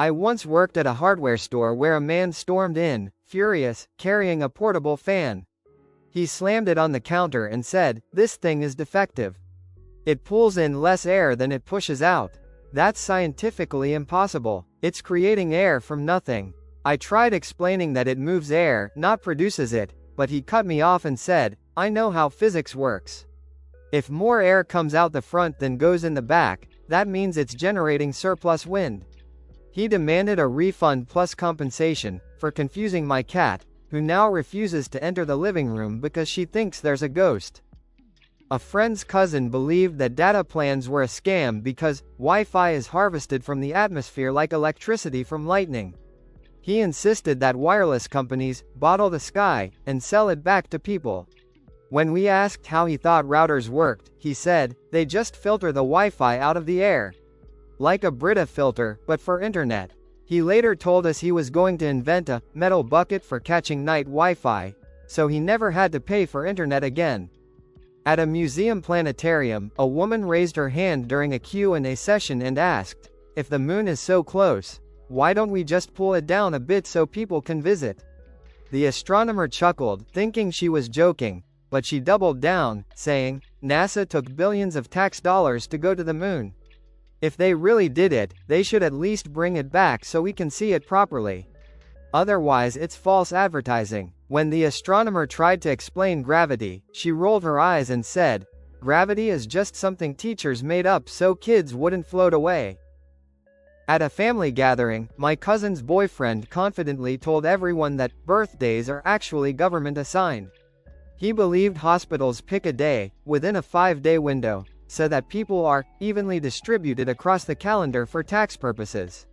I once worked at a hardware store where a man stormed in, furious, carrying a portable fan. He slammed it on the counter and said, "This thing is defective. It pulls in less air than it pushes out. That's scientifically impossible. It's creating air from nothing." I tried explaining that it moves air, not produces it, but he cut me off and said, "I know how physics works. If more air comes out the front than goes in the back, that means it's generating surplus wind." He demanded a refund plus compensation for confusing my cat, who now refuses to enter the living room because she thinks there's a ghost. A friend's cousin believed that data plans were a scam because Wi-Fi is harvested from the atmosphere like electricity from lightning. He insisted that wireless companies bottle the sky and sell it back to people. When we asked how he thought routers worked, he said, "They just filter the Wi-Fi out of the air. Like a Brita filter, but for internet." He later told us he was going to invent a metal bucket for catching night Wi-Fi, so he never had to pay for internet again. At a museum planetarium, a woman raised her hand during a Q&A session and asked, "If the moon is so close, why don't we just pull it down a bit so people can visit?" The astronomer chuckled, thinking she was joking, but she doubled down, saying, "NASA took billions of tax dollars to go to the moon. If they really did it, they should at least bring it back so we can see it properly. Otherwise it's false advertising." When the astronomer tried to explain gravity, she rolled her eyes and said, "Gravity is just something teachers made up so kids wouldn't float away." At a family gathering, my cousin's boyfriend confidently told everyone that birthdays are actually government assigned. He believed hospitals pick a day, within a 5-day window, so that people are evenly distributed across the calendar for tax purposes.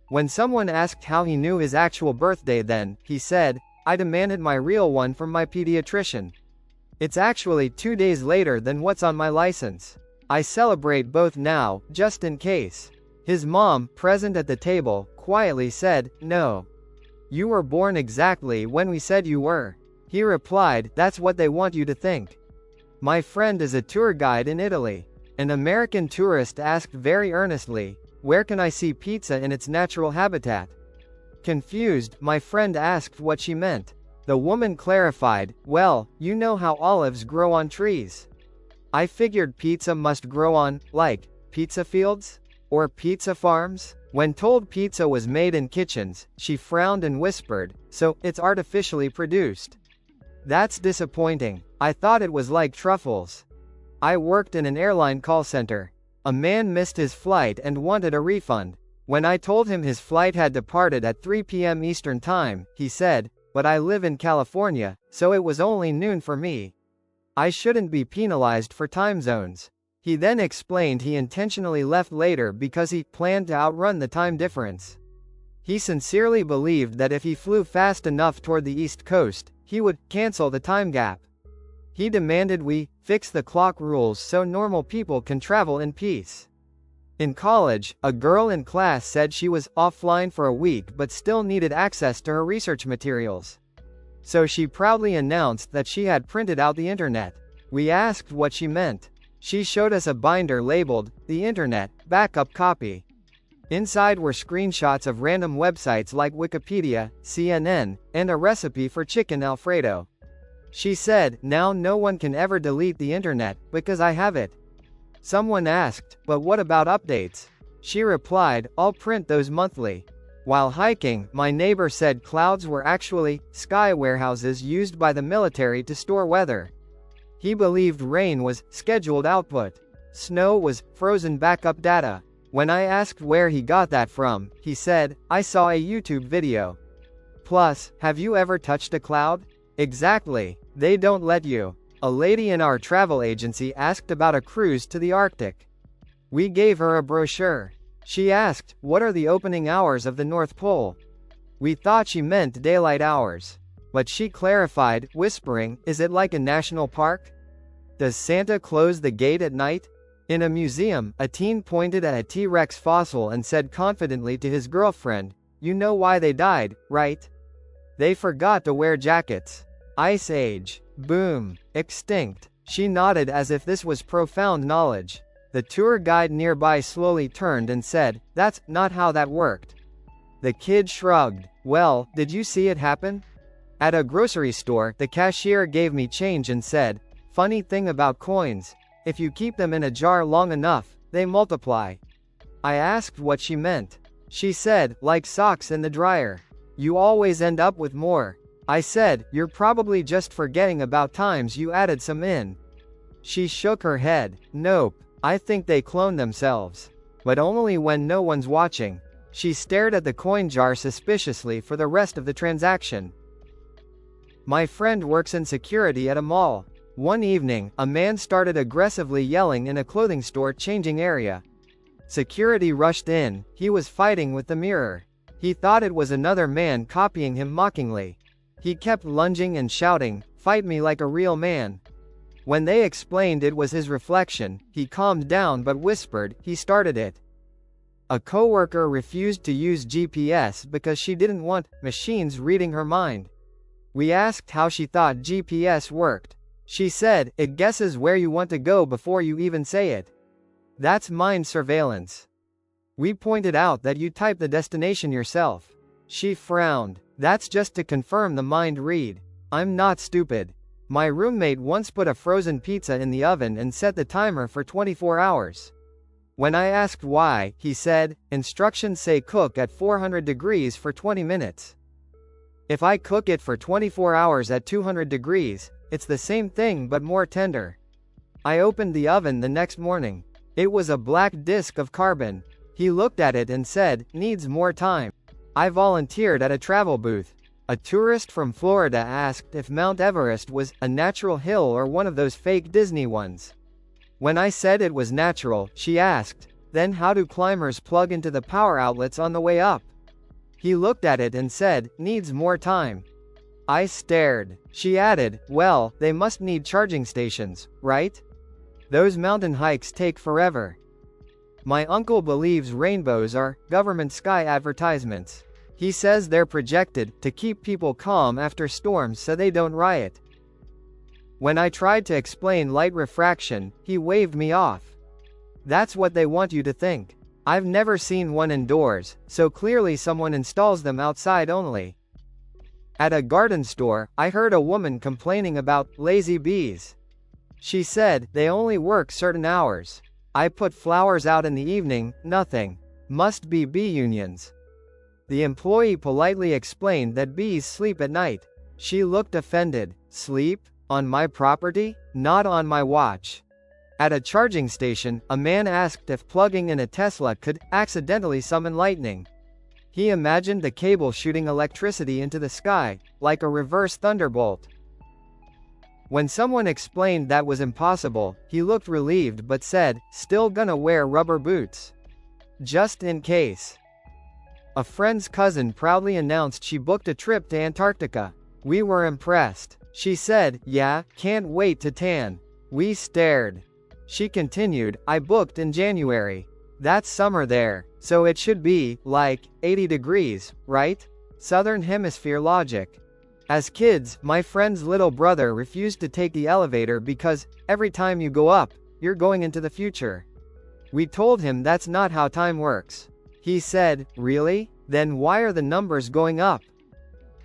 When someone asked how he knew his actual birthday then, he said, "I demanded my real one from my pediatrician. It's actually 2 days later than what's on my license. I celebrate both now, just in case." His mom, present at the table, quietly said, "No. You were born exactly when we said you were." He replied, "That's what they want you to think." My friend is a tour guide in Italy. An American tourist asked very earnestly, "Where can I see pizza in its natural habitat?" Confused, my friend asked what she meant. The woman clarified, "Well, you know how olives grow on trees. I figured pizza must grow on, like, pizza fields? Or pizza farms?" When told pizza was made in kitchens, she frowned and whispered, "So, it's artificially produced. That's disappointing. I thought it was like truffles." I worked in an airline call center. A man missed his flight and wanted a refund. When I told him his flight had departed at 3 p.m. Eastern Time, he said, "But I live in California, so it was only noon for me. I shouldn't be penalized for time zones." He then explained he intentionally left later because he planned to outrun the time difference. He sincerely believed that if he flew fast enough toward the East Coast, he would cancel the time gap. He demanded we fix the clock rules so normal people can travel in peace. In college, a girl in class said she was offline for a week but still needed access to her research materials. So she proudly announced that she had printed out the internet. We asked what she meant. She showed us a binder labeled, "The Internet, Backup Copy." Inside were screenshots of random websites like Wikipedia, CNN, and a recipe for chicken Alfredo. She said, "Now no one can ever delete the internet, because I have it." Someone asked, "But what about updates?" She replied, "I'll print those monthly." While hiking, my neighbor said clouds were actually sky warehouses used by the military to store weather. He believed rain was scheduled output. Snow was frozen backup data. When I asked where he got that from, he said, "I saw a YouTube video." Plus, have you ever touched a cloud? Exactly. They don't let you. A lady in our travel agency asked about a cruise to the Arctic. We gave her a brochure. She asked, "What are the opening hours of the North Pole?" We thought she meant daylight hours. But she clarified, whispering, "Is it like a national park? Does Santa close the gate at night?" In a museum, a teen pointed at a T-Rex fossil and said confidently to his girlfriend, "You know why they died, right? They forgot to wear jackets. Ice Age. Boom. Extinct." She nodded as if this was profound knowledge. The tour guide nearby slowly turned and said, "That's not how that worked. The kid shrugged. Well, did you see it happen? At a grocery store, the cashier gave me change and said, "Funny thing about coins, if you keep them in a jar long enough, they multiply." I asked what she meant. She said, "Like socks in the dryer. You always end up with more." I said, "You're probably just forgetting about times you added some in." She shook her head. "Nope, I think they clone themselves. But only when no one's watching." She stared at the coin jar suspiciously for the rest of the transaction. My friend works in security at a mall. One evening, a man started aggressively yelling in a clothing store changing area. Security rushed in. He was fighting with the mirror. He thought it was another man copying him mockingly. He kept lunging and shouting, "Fight me like a real man." When they explained it was his reflection, he calmed down but whispered, "He started it." A coworker refused to use GPS because she didn't want machines reading her mind. We asked how she thought GPS worked. She said, "It guesses where you want to go before you even say it. That's mind surveillance." We pointed out that you type the destination yourself. She frowned. "That's just to confirm the mind read. I'm not stupid." My roommate once put a frozen pizza in the oven and set the timer for 24 hours. When I asked why, he said, "Instructions say cook at 400 degrees for 20 minutes. If I cook it for 24 hours at 200 degrees, it's the same thing but more tender." I opened the oven the next morning. It was a black disk of carbon. He looked at it and said, "Needs more time." I volunteered at a travel booth. A tourist from Florida asked if Mount Everest was a natural hill or one of those fake Disney ones. When I said it was natural, she asked, "Then how do climbers plug into the power outlets on the way up?" He looked at it and said, "Needs more time." I stared. She added, "Well, they must need charging stations, right? Those mountain hikes take forever." My uncle believes rainbows are government sky advertisements. He says they're projected to keep people calm after storms so they don't riot. When I tried to explain light refraction, he waved me off. That's what they want you to think. I've never seen one indoors, so clearly someone installs them outside only. At a garden store, I heard a woman complaining about lazy bees. She said, "They only work certain hours. I put flowers out in the evening, nothing. Must be bee unions." The employee politely explained that bees sleep at night. She looked offended. "Sleep? On my property? Not on my watch." At a charging station, a man asked if plugging in a Tesla could accidentally summon lightning. He imagined the cable shooting electricity into the sky, like a reverse thunderbolt. When someone explained that was impossible, he looked relieved but said, "Still gonna wear rubber boots. Just in case." A friend's cousin proudly announced she booked a trip to Antarctica. We were impressed. She said, "Yeah, can't wait to tan." We stared. She continued, "I booked in January. That's summer there, so it should be, like, 80 degrees, right? Southern Hemisphere logic." As kids, my friend's little brother refused to take the elevator because, every time you go up, you're going into the future. We told him that's not how time works. He said, "Really? Then why are the numbers going up?"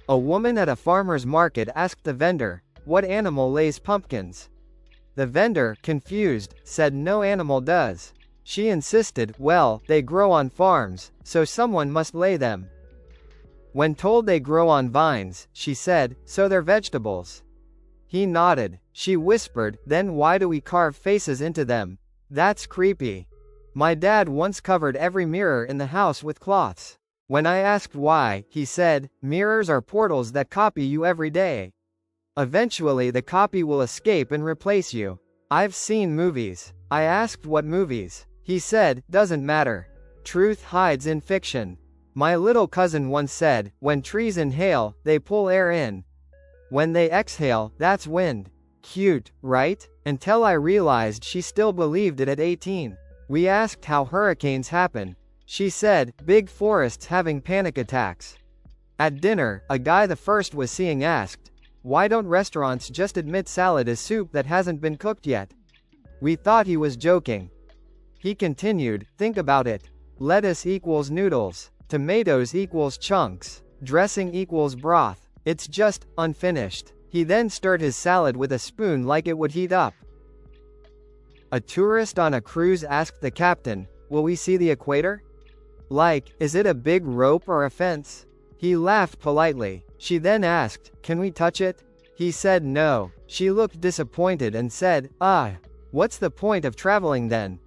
A woman at a farmer's market asked the vendor, "What animal lays pumpkins?" The vendor, confused, said no animal does. She insisted, "Well, they grow on farms, so someone must lay them." When told they grow on vines, she said, "So they're vegetables." He nodded. She whispered, "Then why do we carve faces into them? That's creepy." My dad once covered every mirror in the house with cloths. When I asked why, he said, "Mirrors are portals that copy you every day. Eventually the copy will escape and replace you." I've seen movies. I asked what movies. He said, "Doesn't matter. Truth hides in fiction." My little cousin once said, "When trees inhale, they pull air in. When they exhale, that's wind." Cute, right? Until I realized she still believed it at 18. We asked how hurricanes happen. She said, "Big forests having panic attacks." At dinner, a guy the first was seeing asked, "Why don't restaurants just admit salad is soup that hasn't been cooked yet?" We thought he was joking. He continued, "Think about it. Lettuce equals noodles. Tomatoes equals chunks. Dressing equals broth. It's just unfinished. He then stirred his salad with a spoon like it would heat up. A tourist on a cruise asked the captain, "Will we see the equator?" Like, is it a big rope or a fence? He laughed politely. She then asked, "Can we touch it?" He said no. She looked disappointed and said, "Ah, what's the point of traveling then?